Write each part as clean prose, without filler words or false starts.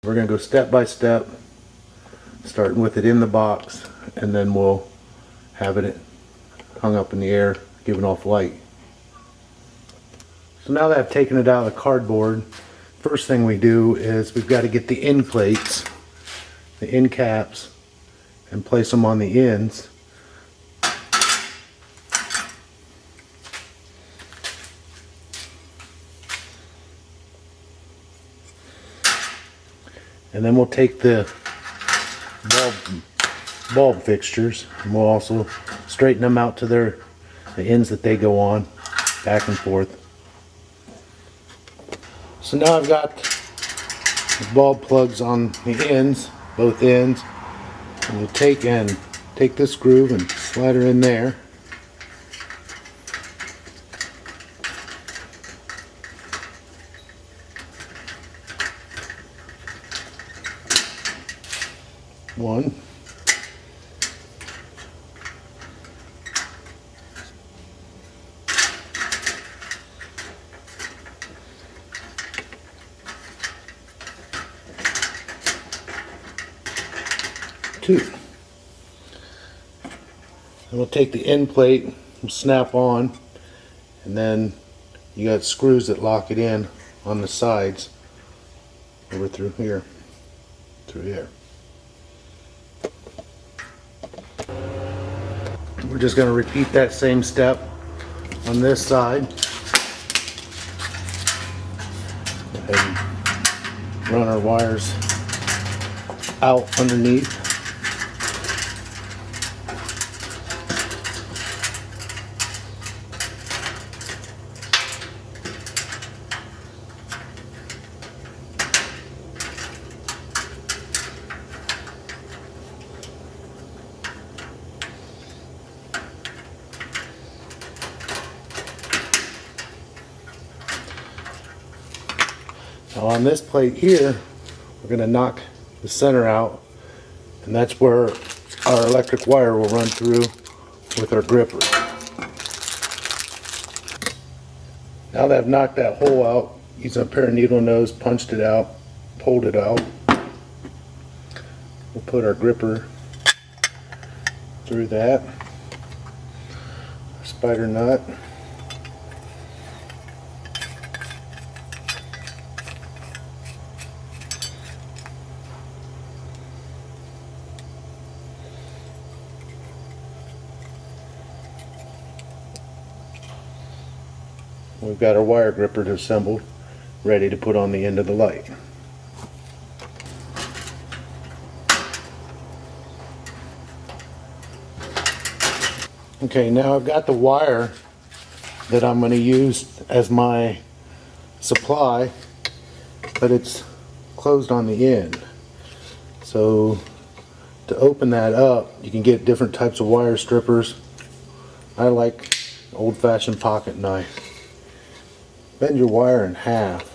We're going to go step by step, starting with it in the box, and then we'll have it hung up in the air, giving off light. So now that I've taken it out of the cardboard, first thing we do is we've got to get the end plates, the end caps, and place them on the ends. And then we'll take the bulb fixtures and we'll also straighten them out to the ends that they go on, back and forth. So now I've got the bulb plugs on the ends, both ends. And you'll take this groove and slide her in there. One. Two. And we'll take the end plate and snap on, and then you got screws that lock it in on the sides over through here, through here. We're just going to repeat that same step on this side. Go ahead and run our wires out underneath. Now on this plate here, we're going to knock the center out, and that's where our electric wire will run through with our gripper. Now that I've knocked that hole out, using a pair of needle nose, punched it out, pulled it out, we'll put our gripper through that, spider nut. We've got our wire gripper assembled, ready to put on the end of the light. Okay, now I've got the wire that I'm going to use as my supply, but it's closed on the end. So to open that up, you can get different types of wire strippers. I like old-fashioned pocket knife. Bend your wire in half,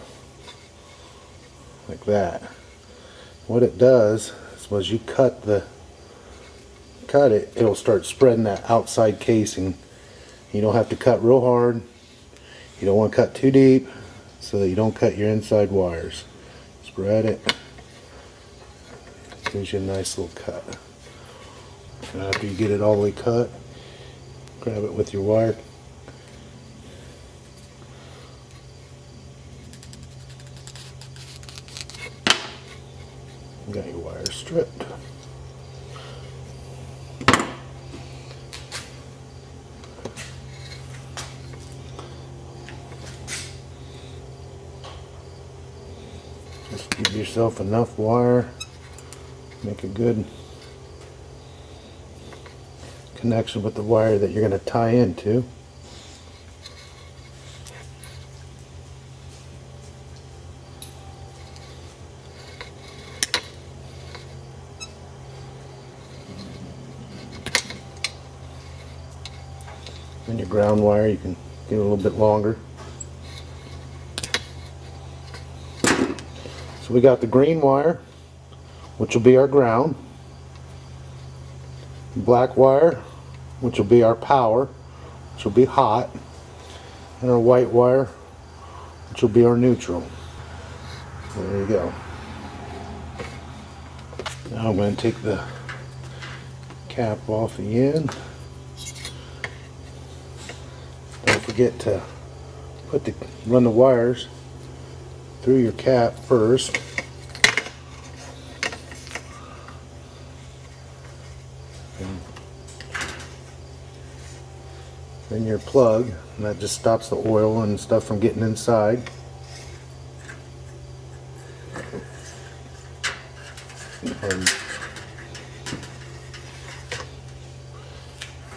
like that. What it does is once you cut it, it'll start spreading that outside casing. You don't have to cut real hard. You don't want to cut too deep so that you don't cut your inside wires. Spread it. Gives you a nice little cut. And after you get it all the way cut, grab it with your wire. Got your wire stripped. Just give yourself enough wire, make a good connection with the wire that you're going to tie into. And your ground wire, you can get a little bit longer. So we got the green wire, which will be our ground. Black wire, which will be our power, which will be hot. And our white wire, which will be our neutral. There you go. Now I'm going to take the cap off the end. Don't forget to run the wires through your cap first. And then your plug, and that just stops the oil and stuff from getting inside. And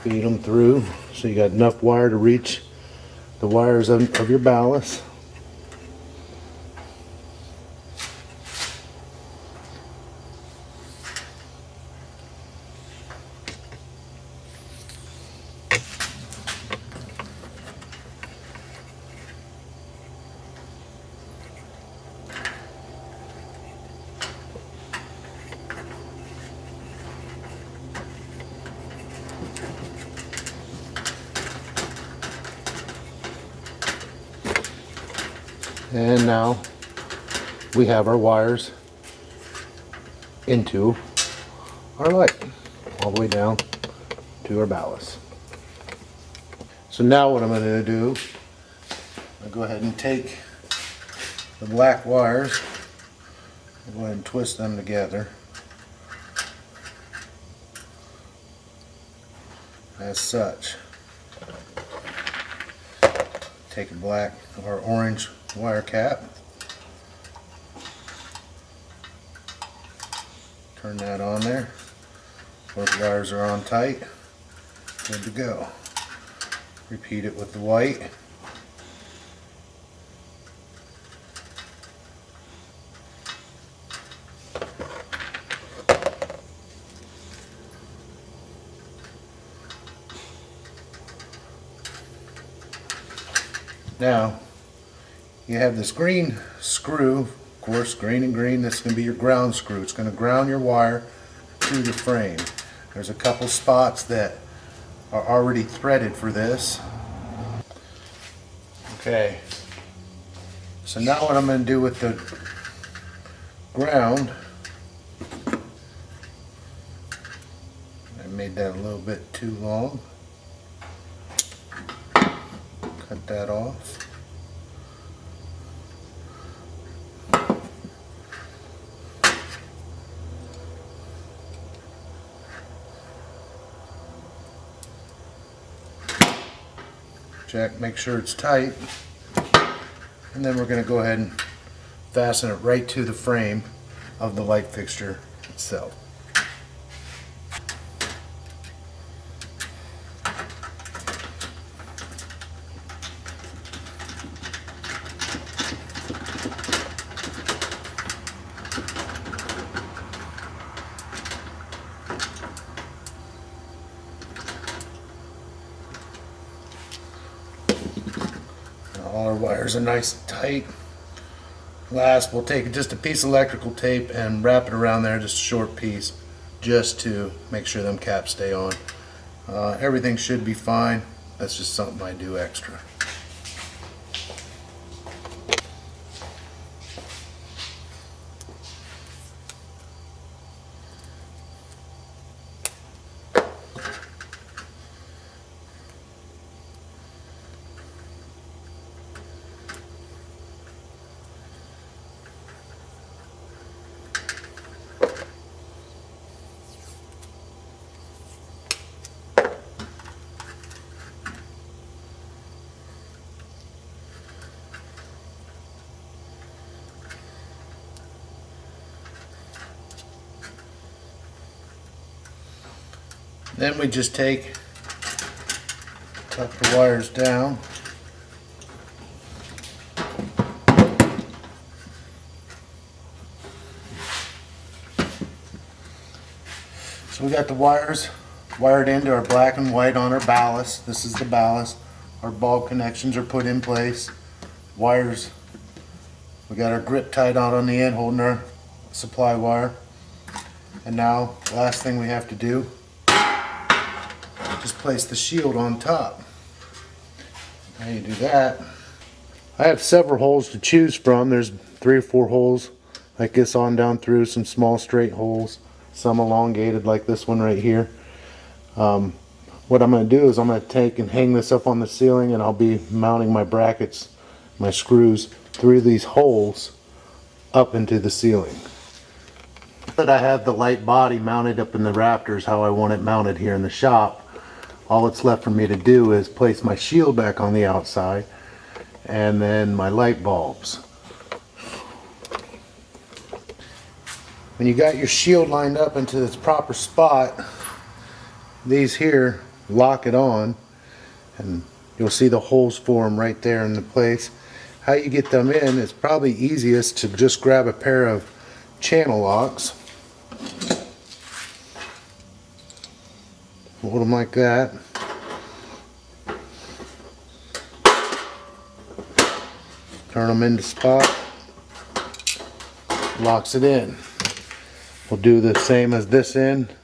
feed them through so you got enough wire to reach the wires of your ballast. And now we have our wires into our light, all the way down to our ballast. So now what I'm going to do, I'll go ahead and take the black wires, I'll go ahead and twist them together as such. Take a black or orange wire cap, turn that on there. Both wires are on tight, good to go. Repeat it with the white. Now you have this green screw, of course, green and green. This is going to be your ground screw. It's going to ground your wire to the frame. There's a couple spots that are already threaded for this. Okay, so now what I'm going to do with the ground, I made that a little bit too long. Cut that off. Check, make sure it's tight, and then we're going to go ahead and fasten it right to the frame of the light fixture itself. All our wires are nice and tight. Last, we'll take just a piece of electrical tape and wrap it around there, just a short piece, just to make sure them caps stay on. Everything should be fine. That's just something I do extra. Then we just tuck the wires down. So we got the wires wired into our black and white on our ballast. This is the ballast. Our bulb connections are put in place. Wires, we got our grip tied on the end, holding our supply wire. And now, last thing we have to do, just place the shield on top. How you do that? I have several holes to choose from. There's 3 or 4 holes like this on down through, some small straight holes, some elongated like this one right here. What I'm going to do is I'm going to take and hang this up on the ceiling, and I'll be mounting my brackets, my screws, through these holes up into the ceiling. But I have the light body mounted up in the rafters how I want it mounted here in the shop. All that's left for me to do is place my shield back on the outside and then my light bulbs. When you got your shield lined up into its proper spot, these here lock it on, and you'll see the holes form right there in the place. How you get them in is probably easiest to just grab a pair of channel locks, hold them like that, turn them into spot, locks it in. We'll do the same as this end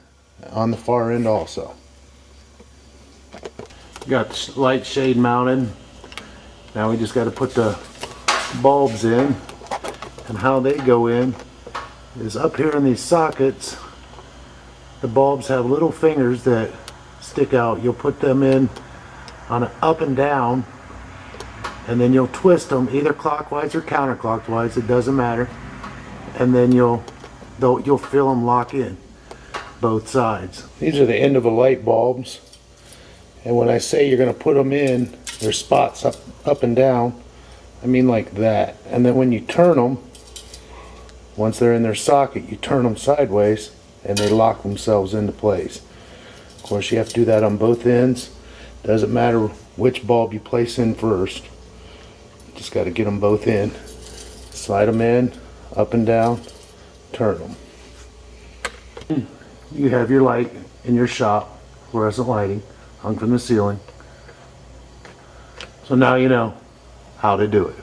on the far end also. Got the light shade mounted. Now we just got to put the bulbs in, and how they go in is up here in these sockets. The bulbs have little fingers that stick out. You'll put them in on an up and down, and then you'll twist them either clockwise or counterclockwise, it doesn't matter, and then you'll feel them lock in both sides. These are the end of the light bulbs, and when I say you're going to put them in, there's spots up and down, I mean like that. And then when you turn them, once they're in their socket, you turn them sideways and they lock themselves into place. Of course, you have to do that on both ends. Doesn't matter which bulb you place in first, just got to get them both in. Slide them in, up and down, turn them. You have your light in your shop, fluorescent lighting, hung from the ceiling. So now you know how to do it.